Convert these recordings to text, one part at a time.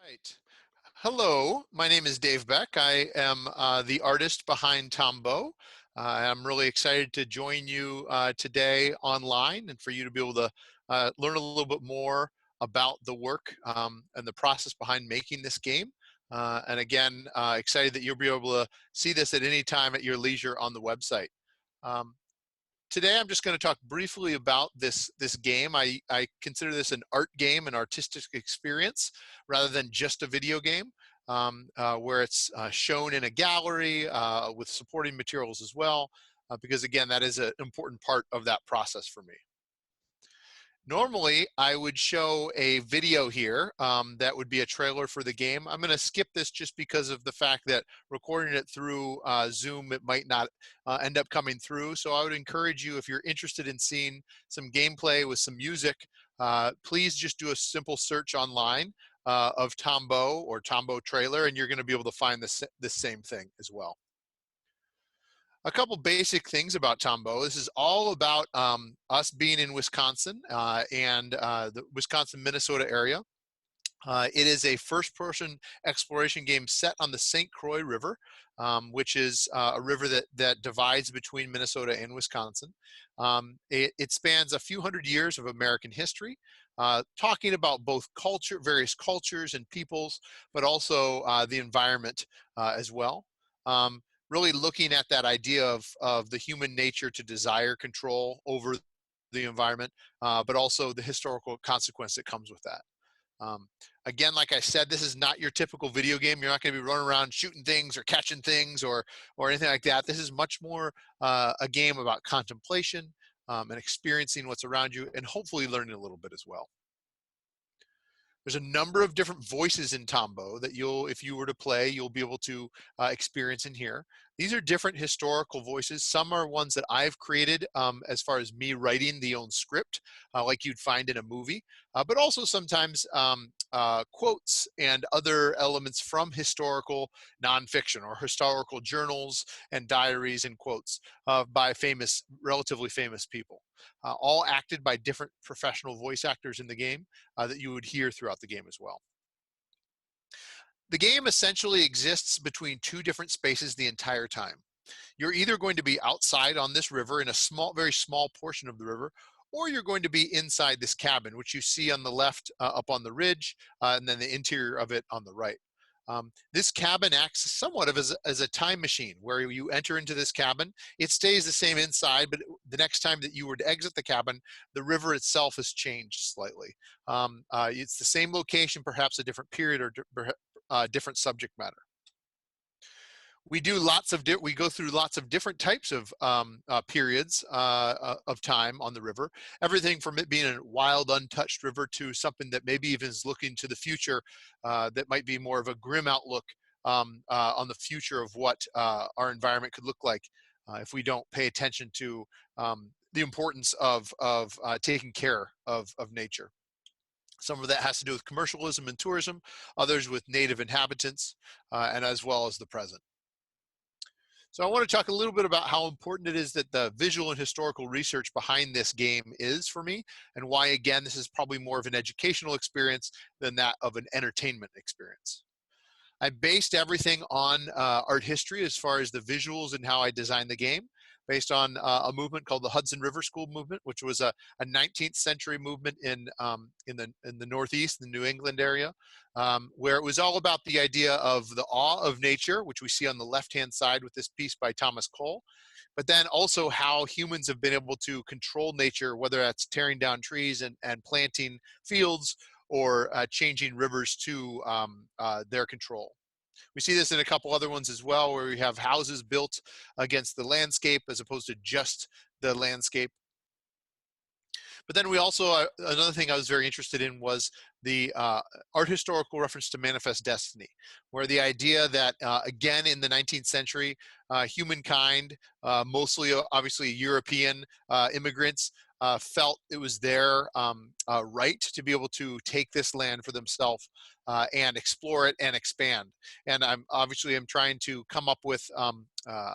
Right. Hello, my name is Dave Beck. I am the artist behind Tombeaux. I'm really excited to join you today online and for you to be able to learn a little bit more about the work and the process behind making this game. And again, excited that you'll be able to see this at any time at your leisure on the website. Um, Today, I'm just going to talk briefly about this game. I consider this an art game, an artistic experience, rather than just a video game, where it's shown in a gallery with supporting materials as well, because again, that is an important part of that process for me. Normally, I would show a video here that would be a trailer for the game. I'm going to skip this just because of the fact that recording it through Zoom, it might not end up coming through. So I would encourage you, if you're interested in seeing some gameplay with some music, please just do a simple search online of Tombeaux or Tombeaux trailer, and you're going to be able to find this same thing as well. A couple basic things about Tombeaux. This is all about us being in Wisconsin and the Wisconsin-Minnesota area. It is a first-person exploration game set on the St. Croix River, which is a river that divides between Minnesota and Wisconsin. It spans a few hundred years of American history, talking about both various cultures and peoples, but also the environment as well. Really looking at that idea of the human nature to desire control over the environment, but also the historical consequence that comes with that. Um, Again, like I said, this is not your typical video game. You're not going to be running around shooting things or catching things or anything like that. This is much more a game about contemplation and experiencing what's around you, and hopefully learning a little bit as well. There's a number of different voices in Tombeaux that if you were to play, you'll be able to experience and hear. These are different historical voices. Some are ones that I've created as far as me writing the own script, like you'd find in a movie, but also sometimes quotes and other elements from historical nonfiction or historical journals and diaries and quotes by relatively famous people, all acted by different professional voice actors in the game that you would hear throughout the game as well. The game essentially exists between two different spaces the entire time. You're either going to be outside on this river in a very small portion of the river, or you're going to be inside this cabin, which you see on the left up on the ridge, and then the interior of it on the right. This cabin acts somewhat as a time machine, where you enter into this cabin. It stays the same inside, but the next time that you were to exit the cabin, the river itself has changed slightly. It's the same location, perhaps a different period or different subject matter. We go through lots of different types of periods of time on the river. Everything from it being a wild, untouched river to something that maybe even is looking to the future, that might be more of a grim outlook on the future of what our environment could look like if we don't pay attention to the importance of taking care of nature. Some of that has to do with commercialism and tourism, others with native inhabitants, and as well as the present. So I want to talk a little bit about how important it is that the visual and historical research behind this game is for me, and why, again, this is probably more of an educational experience than that of an entertainment experience. I based everything on art history as far as the visuals and how I designed the game, based on a movement called the Hudson River School movement, which was a 19th century movement in the Northeast, the New England area, where it was all about the idea of the awe of nature, which we see on the left-hand side with this piece by Thomas Cole, but then also how humans have been able to control nature, whether that's tearing down trees and planting fields, or changing rivers to their control. We see this in a couple other ones as well, where we have houses built against the landscape as opposed to just the landscape. But then we also, another thing I was very interested in was the art historical reference to manifest destiny, where the idea that, again, in the 19th century, humankind, mostly obviously European immigrants, felt it was their right to be able to take this land for themselves and explore it and expand. And I'm trying to come up with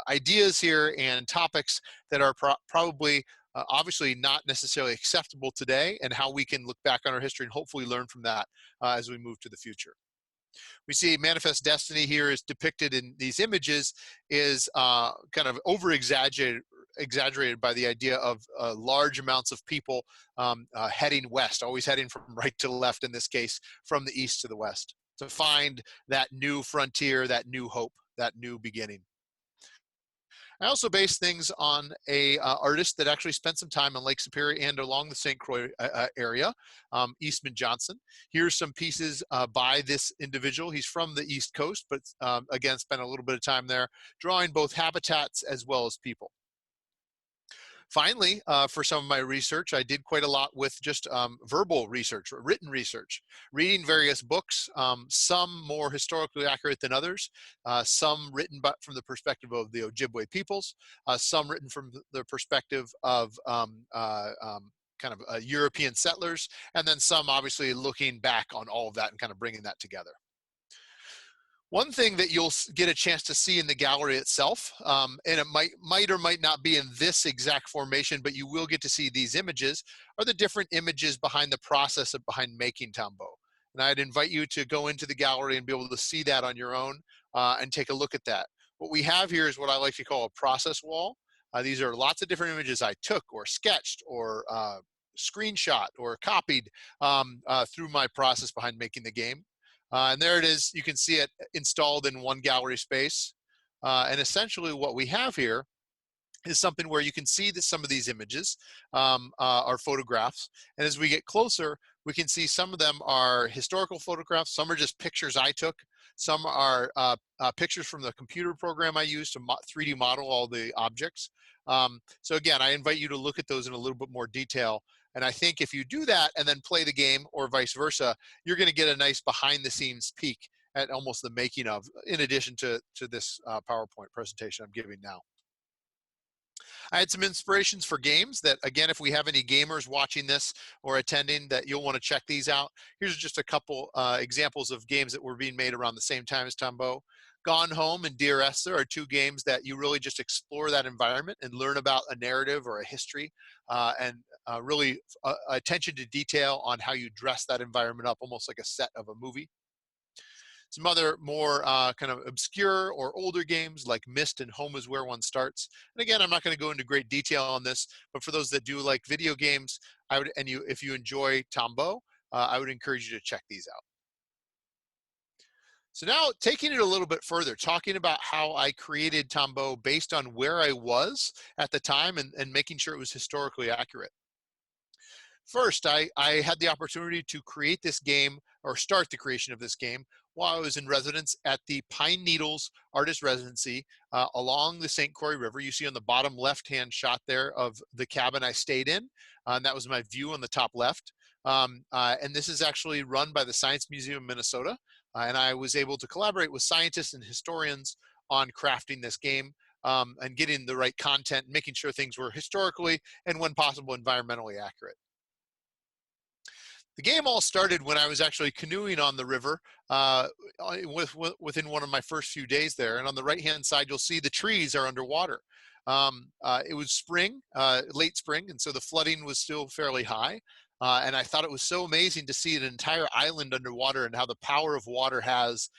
ideas here and topics that are probably obviously not necessarily acceptable today, and how we can look back on our history and hopefully learn from that as we move to the future. We see manifest destiny here is depicted in these images is kind of over exaggerated by the idea of large amounts of people heading west, always heading from right to left, in this case, from the east to the west, to find that new frontier, that new hope, that new beginning. I also base things on a artist that actually spent some time in Lake Superior and along the St. Croix area, Eastman Johnson. Here's some pieces by this individual. He's from the East Coast, but again, spent a little bit of time there, drawing both habitats as well as people. Finally, for some of my research, I did quite a lot with just verbal research, written research, reading various books, some more historically accurate than others, some written from the perspective of the Ojibwe peoples, some written from the perspective of kind of European settlers, and then some obviously looking back on all of that and kind of bringing that together. One thing that you'll get a chance to see in the gallery itself, and it might or might not be in this exact formation, but you will get to see these images, are the different images behind the process of behind making Tombeaux. And I'd invite you to go into the gallery and be able to see that on your own and take a look at that. What we have here is what I like to call a process wall. These are lots of different images I took or sketched or screenshot or copied through my process behind making the game. And there it is. You can see it installed in one gallery space. And essentially what we have here is something where you can see that some of these images are photographs. And as we get closer, we can see some of them are historical photographs. Some are just pictures I took. Some are pictures from the computer program I used to 3D model all the objects. So again, I invite you to look at those in a little bit more detail. And I think if you do that and then play the game or vice versa, you're going to get a nice behind the scenes peek at almost the making of, in addition to this PowerPoint presentation I'm giving now. I had some inspirations for games that, again, if we have any gamers watching this or attending, that you'll want to check these out. Here's just a couple examples of games that were being made around the same time as Tombeaux. Gone Home and Dear Esther are two games that you really just explore that environment and learn about a narrative or a history and really attention to detail on how you dress that environment up, almost like a set of a movie. Some other more kind of obscure or older games like Myst and Home is Where One Starts. And again, I'm not going to go into great detail on this, but for those that do like video games, if you enjoy Tombeaux, I would encourage you to check these out. So now taking it a little bit further, talking about how I created Tombeaux based on where I was at the time and making sure it was historically accurate. First, I had the opportunity to create this game or start the creation of this game while I was in residence at the Pine Needles Artist Residency along the St. Croix River. You see on the bottom left-hand shot there of the cabin I stayed in, and that was my view on the top left. And this is actually run by the Science Museum of Minnesota, and I was able to collaborate with scientists and historians on crafting this game and getting the right content, making sure things were historically and, when possible, environmentally accurate. The game all started when I was actually canoeing on the river within one of my first few days there. And on the right-hand side, you'll see the trees are underwater. It was spring, late spring, and so the flooding was still fairly high. And I thought it was so amazing to see an entire island underwater and how the power of water has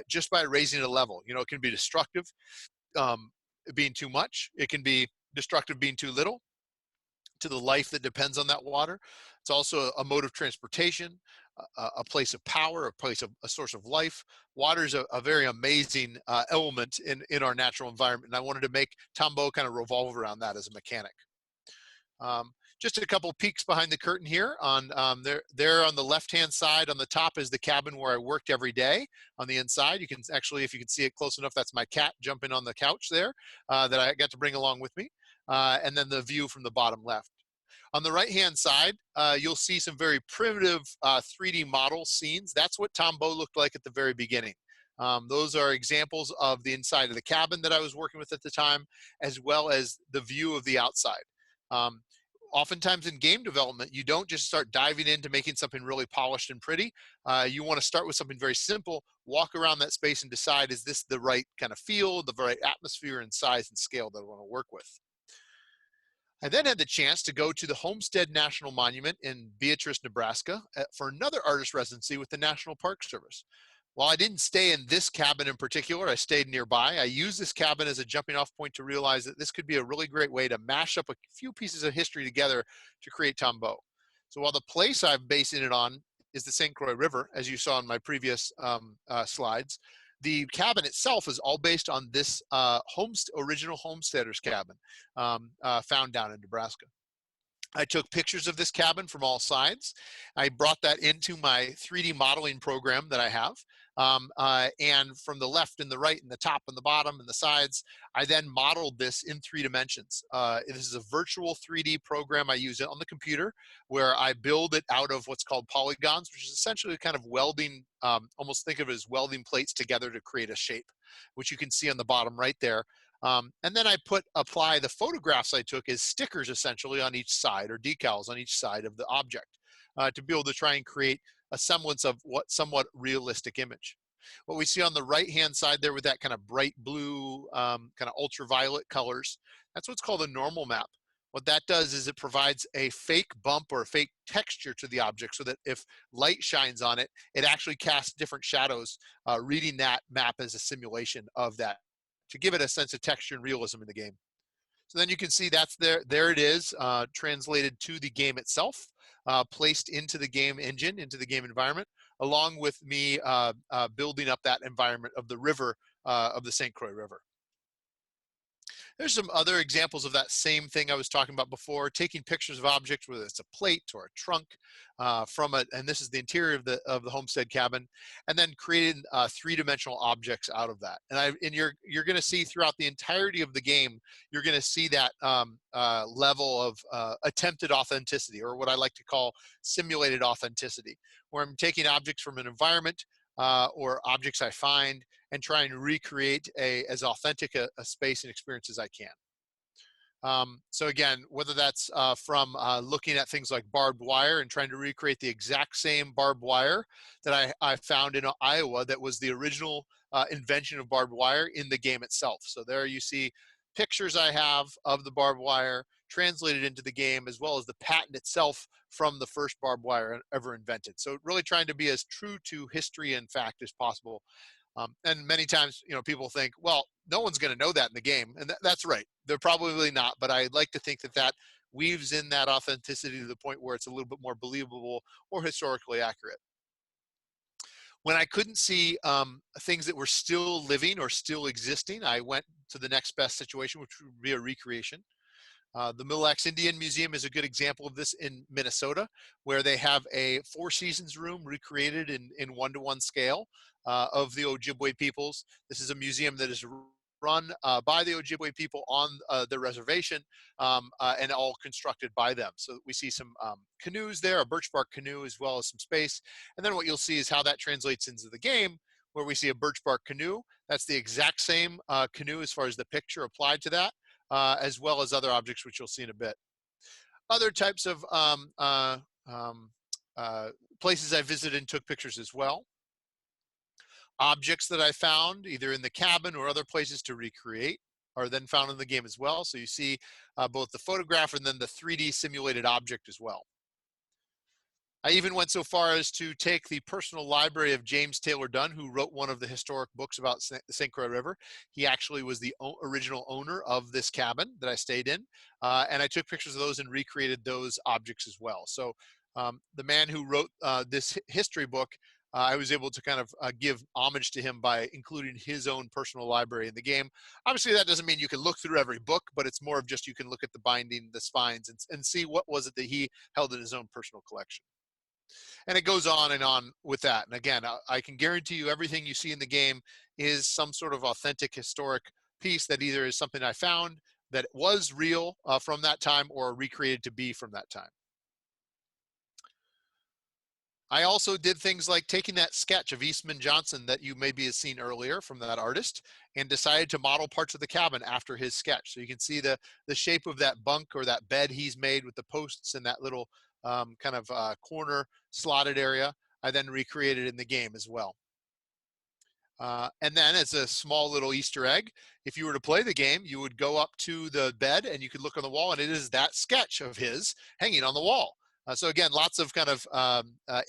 just by raising the level. You know, it can be destructive being too much. It can be destructive being too little to the life that depends on that water. It's also a mode of transportation, a place of power, a source of life. Water is a very amazing element in our natural environment. And I wanted to make Tombeaux kind of revolve around that as a mechanic. Just a couple peeks behind the curtain here. There on the left-hand side on the top is the cabin where I worked every day. On the inside, you can actually, if you can see it close enough, that's my cat jumping on the couch there that I got to bring along with me. And then the view from the bottom left. On the right-hand side, you'll see some very primitive 3D model scenes. That's what Tombeaux looked like at the very beginning. Those are examples of the inside of the cabin that I was working with at the time, as well as the view of the outside. Oftentimes in game development, you don't just start diving into making something really polished and pretty. You want to start with something very simple, walk around that space and decide, is this the right kind of feel, the right atmosphere and size and scale that I want to work with. I then had the chance to go to the Homestead National Monument in Beatrice, Nebraska for another artist residency with the National Park Service. While I didn't stay in this cabin in particular, I stayed nearby. I used this cabin as a jumping off point to realize that this could be a really great way to mash up a few pieces of history together to create Tombeaux. So while the place I'm basing it on is the St. Croix River, as you saw in my previous slides, the cabin itself is all based on this original homesteader's cabin found down in Nebraska. I took pictures of this cabin from all sides. I brought that into my 3D modeling program that I have. And from the left and the right and the top and the bottom and the sides, I then modeled this in 3 dimensions. This is a virtual 3D program I use it on the computer where I build it out of what's called polygons, which is essentially kind of welding, almost think of it as welding plates together to create a shape, which you can see on the bottom right there. And then I apply the photographs I took as stickers essentially on each side, or decals on each side of the object, to be able to try and create a semblance of somewhat realistic image. What we see on the right hand side there with that kind of bright blue, kind of ultraviolet colors, that's what's called a normal map. What that does is it provides a fake bump or a fake texture to the object so that if light shines on it, it actually casts different shadows, reading that map as a simulation of that, to give it a sense of texture and realism in the game. So then you can see that's there it is, translated to the game itself, placed into the game engine, into the game environment, along with me building up that environment of the river, of the St. Croix River. There's some other examples of that same thing I was talking about before, taking pictures of objects, whether it's a plate or a trunk, and this is the interior of the homestead cabin, and then creating 3-dimensional objects out of that. And you're going to see throughout the entirety of the game, you're going to see that level of attempted authenticity, or what I like to call simulated authenticity, where I'm taking objects from an environment or objects I find, and try and recreate as authentic a space and experience as I can. So again, whether that's from looking at things like barbed wire and trying to recreate the exact same barbed wire that I found in Iowa that was the original invention of barbed wire in the game itself. So there you see pictures I have of the barbed wire translated into the game, as well as the patent itself from the first barbed wire ever invented. So really trying to be as true to history and fact as possible. And many times, people think, well, no one's going to know that in the game. And that's right. They're probably not. But I like to think that weaves in that authenticity to the point where it's a little bit more believable or historically accurate. When I couldn't see things that were still living or still existing, I went to the next best situation, which would be a recreation. The Millex Indian Museum is a good example of this in Minnesota, where they have a Four Seasons room recreated in 1-to-1 scale of the Ojibwe peoples. This is a museum that is run by the Ojibwe people on the reservation, and all constructed by them. So we see some canoes there, a birch bark canoe, as well as some space. And then what you'll see is how that translates into the game, where we see a birch bark canoe. That's the exact same canoe as far as the picture applied to that. As well as other objects, which you'll see in a bit. Other types of places I visited and took pictures as well. Objects that I found either in the cabin or other places to recreate are then found in the game as well. So you see both the photograph and then the 3D simulated object as well. I even went so far as to take the personal library of James Taylor Dunn, who wrote one of the historic books about the St. Croix River. He actually was the original owner of this cabin that I stayed in. And I took pictures of those and recreated those objects as well. So the man who wrote this history book, I was able to kind of give homage to him by including his own personal library in the game. Obviously, that doesn't mean you can look through every book, but it's more of just you can look at the binding, the spines, and see what was it that he held in his own personal collection. And it goes on and on with that. And again, I can guarantee you everything you see in the game is some sort of authentic historic piece that either is something I found that was real from that time or recreated to be from that time. I also did things like taking that sketch of Eastman Johnson that you maybe have seen earlier from that artist and decided to model parts of the cabin after his sketch. So you can see the shape of that bunk or that bed he's made with the posts and that little kind of corner slotted area. I then recreated in the game as well. And then as a small little Easter egg, if you were to play the game, you would go up to the bed and you could look on the wall and it is that sketch of his hanging on the wall. So again, lots of kind of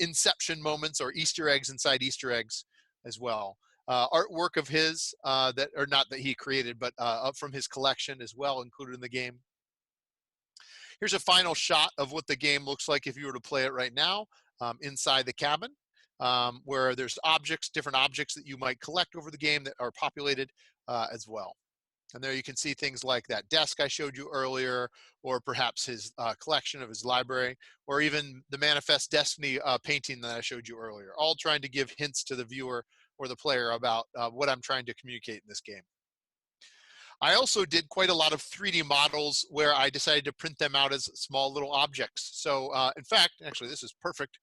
inception moments or Easter eggs inside Easter eggs as well. Artwork of his that, or not that he created, but up from his collection as well, included in the game. Here's a final shot of what the game looks like if you were to play it right now inside the cabin, where there's objects, different objects that you might collect over the game that are populated as well. And there you can see things like that desk I showed you earlier, or perhaps his collection of his library, or even the Manifest Destiny painting that I showed you earlier, all trying to give hints to the viewer or the player about what I'm trying to communicate in this game. I also did quite a lot of 3D models where I decided to print them out as small little objects. So in fact, actually this is perfect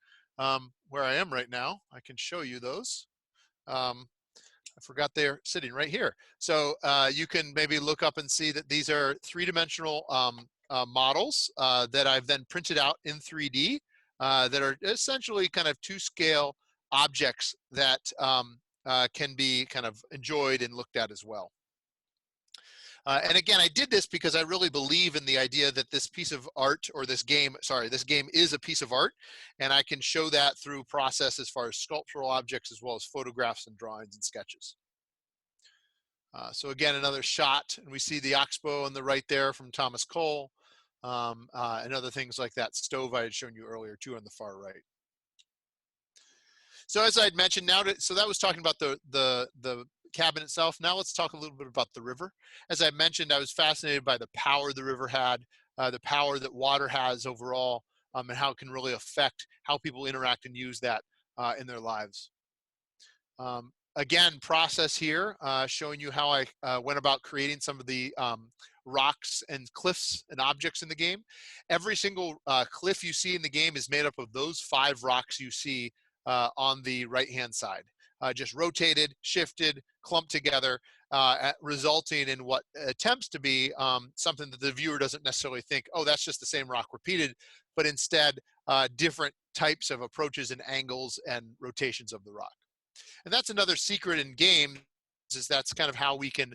where I am right now. I can show you those. I forgot they're sitting right here. So you can maybe look up and see that these are three-dimensional models that I've then printed out in 3D that are essentially kind of two-scale objects that can be kind of enjoyed and looked at as well. And again, I did this because I really believe in the idea that this piece of art, or this game is a piece of art, and I can show that through process as far as sculptural objects as well as photographs and drawings and sketches. So again, another shot, and we see the oxbow on the right there from Thomas Cole, and other things like that stove I had shown you earlier too on the far right. So as I had mentioned, so that was talking about the cabin itself. Now let's talk a little bit about the river. As I mentioned, I was fascinated by the power the river had, the power that water has overall, and how it can really affect how people interact and use that in their lives. Again, process here, showing you how I went about creating some of the rocks and cliffs and objects in the game. Every single cliff you see in the game is made up of those 5 rocks you see on the right-hand side. Just rotated, shifted, clumped together, resulting in what attempts to be something that the viewer doesn't necessarily think, oh, that's just the same rock repeated, but instead different types of approaches and angles and rotations of the rock. And that's another secret in games, is that's kind of how we can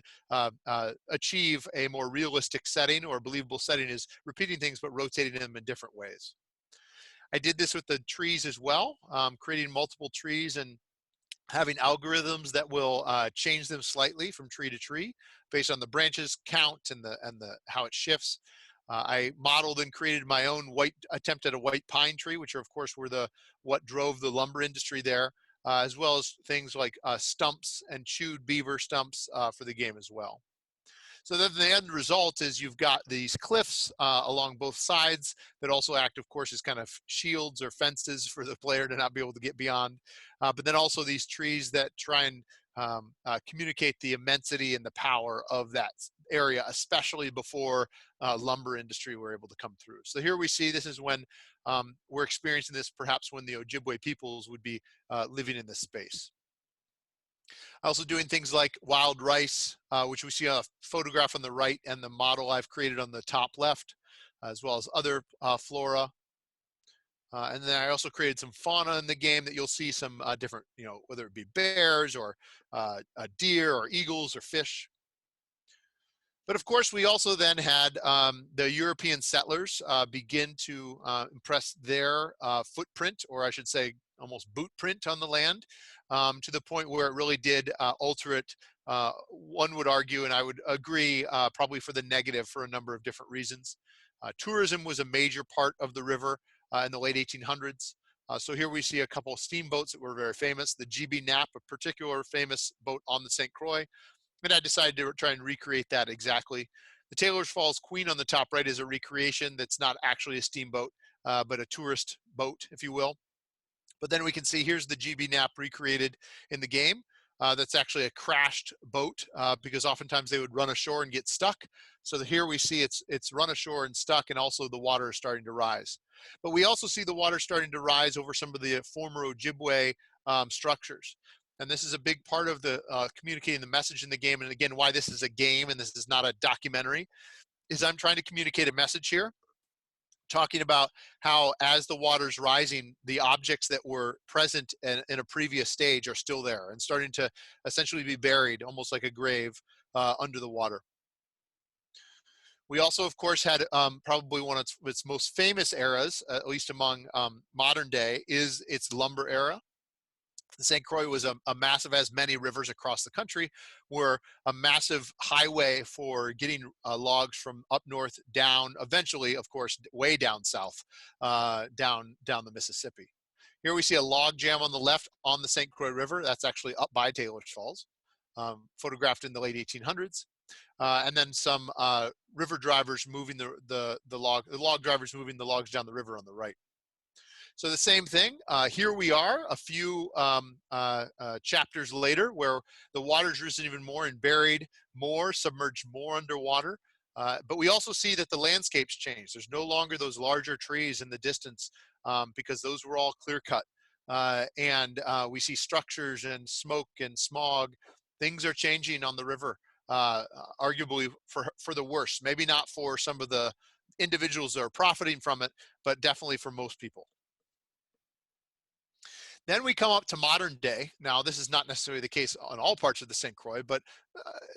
achieve a more realistic setting or believable setting, is repeating things but rotating them in different ways. I did this with the trees as well, creating multiple trees and having algorithms that will change them slightly from tree to tree based on the branches count and how it shifts. I modeled and created my own attempt at a white pine tree, which are of course were what drove the lumber industry there, as well as things like stumps and chewed beaver stumps for the game as well. So then the end result is you've got these cliffs along both sides that also act, of course, as kind of shields or fences for the player to not be able to get beyond. But then also these trees that try and communicate the immensity and the power of that area, especially before lumber industry were able to come through. So here we see this is when we're experiencing this, perhaps when the Ojibwe peoples would be living in this space. Also doing things like wild rice, which we see a photograph on the right and the model I've created on the top left, as well as other flora. And then I also created some fauna in the game that you'll see some different, whether it be bears or deer or eagles or fish. But of course, we also then had the European settlers begin to impress their footprint, or I should say almost boot print on the land, to the point where it really did alter it. One would argue, and I would agree, probably for the negative for a number of different reasons. Tourism was a major part of the river in the late 1800s. So here we see a couple of steamboats that were very famous. The GB Knapp, a particular famous boat on the St. Croix. And I decided to try and recreate that exactly. The Taylor's Falls Queen on the top right is a recreation that's not actually a steamboat, but a tourist boat, if you will. But then we can see here's the GB Knapp recreated in the game. That's actually a crashed boat because oftentimes they would run ashore and get stuck. So here we see it's run ashore and stuck, and also the water is starting to rise. But we also see the water starting to rise over some of the former Ojibwe structures. And this is a big part of the communicating the message in the game. And again, why this is a game and this is not a documentary is I'm trying to communicate a message here, talking about how as the water's rising, the objects that were present in a previous stage are still there and starting to essentially be buried, almost like a grave, under the water. We also, of course, had probably one of its most famous eras, at least among modern day, is its lumber era. The St. Croix was a massive, as many rivers across the country were a massive highway for getting logs from up north down, eventually, of course, way down south, down the Mississippi. Here we see a log jam on the left on the St. Croix River. That's actually up by Taylor's Falls, photographed in the late 1800s. And then some river drivers moving the log drivers moving the logs down the river on the right. So the same thing, here we are a few chapters later, where the water's risen even more and buried more, submerged more underwater. But we also see that the landscapes change. There's no longer those larger trees in the distance, because those were all clear cut. And we see structures and smoke and smog. Things are changing on the river, arguably for the worse. Maybe not for some of the individuals that are profiting from it, but definitely for most people. Then we come up to modern day. Now, this is not necessarily the case on all parts of the St. Croix, but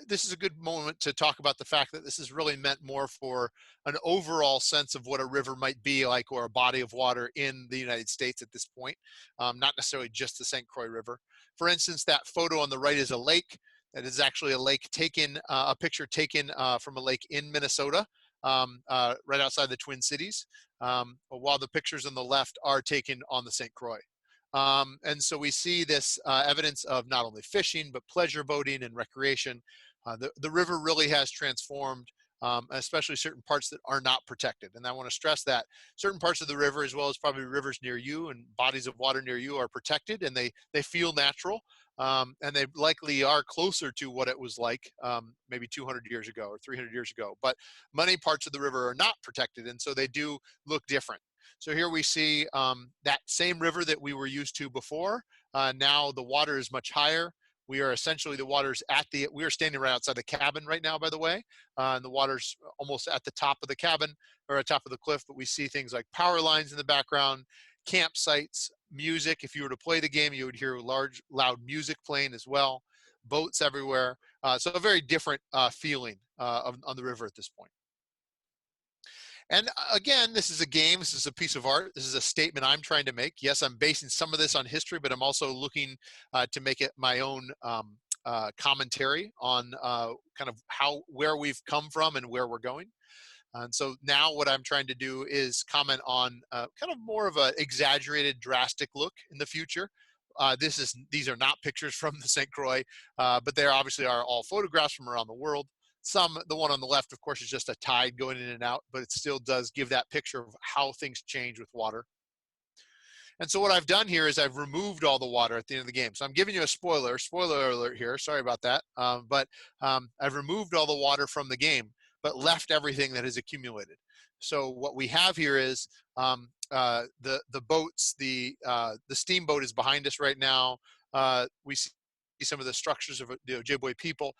this is a good moment to talk about the fact that this is really meant more for an overall sense of what a river might be like, or a body of water in the United States at this point, not necessarily just the St. Croix River. For instance, that photo on the right is a lake. That is actually a lake taken, a picture taken from a lake in Minnesota, right outside the Twin Cities, while the pictures on the left are taken on the St. Croix. And so we see this evidence of not only fishing, but pleasure boating and recreation. The river really has transformed, especially certain parts that are not protected. And I want to stress that certain parts of the river, as well as probably rivers near you and bodies of water near you, are protected, and they feel natural. And they likely are closer to what it was like maybe 200 years ago or 300 years ago. But many parts of the river are not protected, and so they do look different. So here we see that same river that we were used to before. Now the water is much higher. We are essentially, the water's we are standing right outside the cabin right now, by the way. And the water's almost at the top of the cabin, or at the top of the cliff, but we see things like power lines in the background, campsites, music. If you were to play the game, you would hear large, loud music playing as well, boats everywhere. So a very different feeling on the river at this point. And again, this is a game, this is a piece of art, this is a statement I'm trying to make. Yes, I'm basing some of this on history, but I'm also looking to make it my own commentary on kind of where we've come from and where we're going. And so now what I'm trying to do is comment on kind of more of an exaggerated, drastic look in the future. These are not pictures from the St. Croix, but they obviously are all photographs from around the world. The one on the left, of course, is just a tide going in and out, but it still does give that picture of how things change with water. And so what I've done here is I've removed all the water at the end of the game. So I'm giving you a spoiler alert here. Sorry about that. But I've removed all the water from the game, but left everything that has accumulated. So what we have here is the boats. The steamboat is behind us right now. We see some of the structures of the Ojibwe people.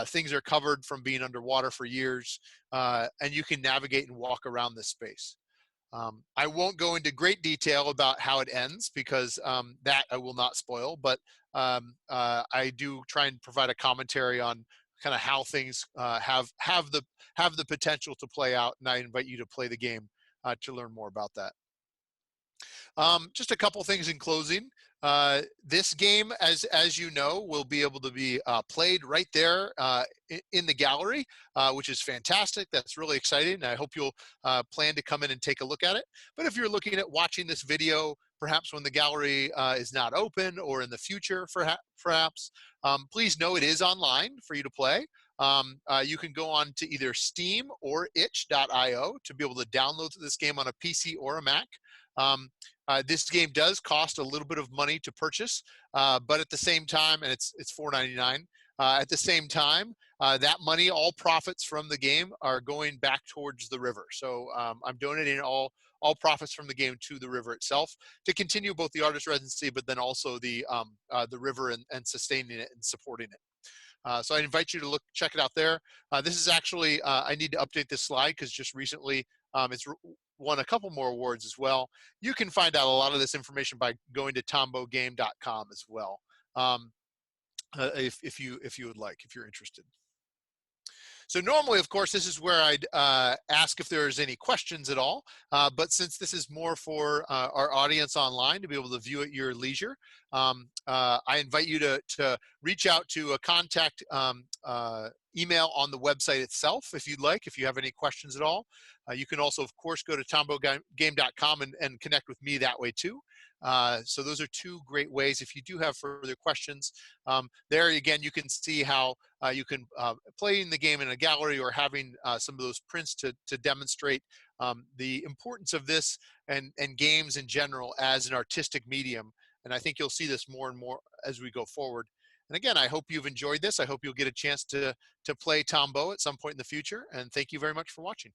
Things are covered from being underwater for years, and you can navigate and walk around this space. I won't go into great detail about how it ends, because that I will not spoil, but I do try and provide a commentary on kind of how things have the potential to play out, and I invite you to play the game to learn more about that. Just a couple things in closing. This game, as you know, will be able to be played right there in the gallery, which is fantastic. That's really exciting. I hope you'll plan to come in and take a look at it. But if you're looking at watching this video, perhaps when the gallery is not open, or in the future, perhaps, please know it is online for you to play. You can go on to either Steam or itch.io to be able to download this game on a PC or a Mac. This game does cost a little bit of money to purchase, but at the same time, and it's $4.99. At the same time, that money, all profits from the game, are going back towards the river. So I'm donating all profits from the game to the river itself to continue both the artist residency, but then also the river and sustaining it and supporting it. So I invite you to check it out there. This is actually, I need to update this slide because just recently it's won a couple more awards as well. You can find out a lot of this information by going to tombowgame.com as well, if you would like, if you're interested. So normally, of course, this is where I'd ask if there's any questions at all. But since this is more for our audience online to be able to view at your leisure, I invite you to reach out to a contact email on the website itself if you'd like, if you have any questions at all. You can also, of course, go to tombowgame.com and connect with me that way too. So those are two great ways. If you do have further questions, there again, you can see how you can playing the game in a gallery or having some of those prints to demonstrate the importance of this and games in general as an artistic medium. And I think you'll see this more and more as we go forward. And again, I hope you've enjoyed this. I hope you'll get a chance to play Tombeaux at some point in the future. And thank you very much for watching.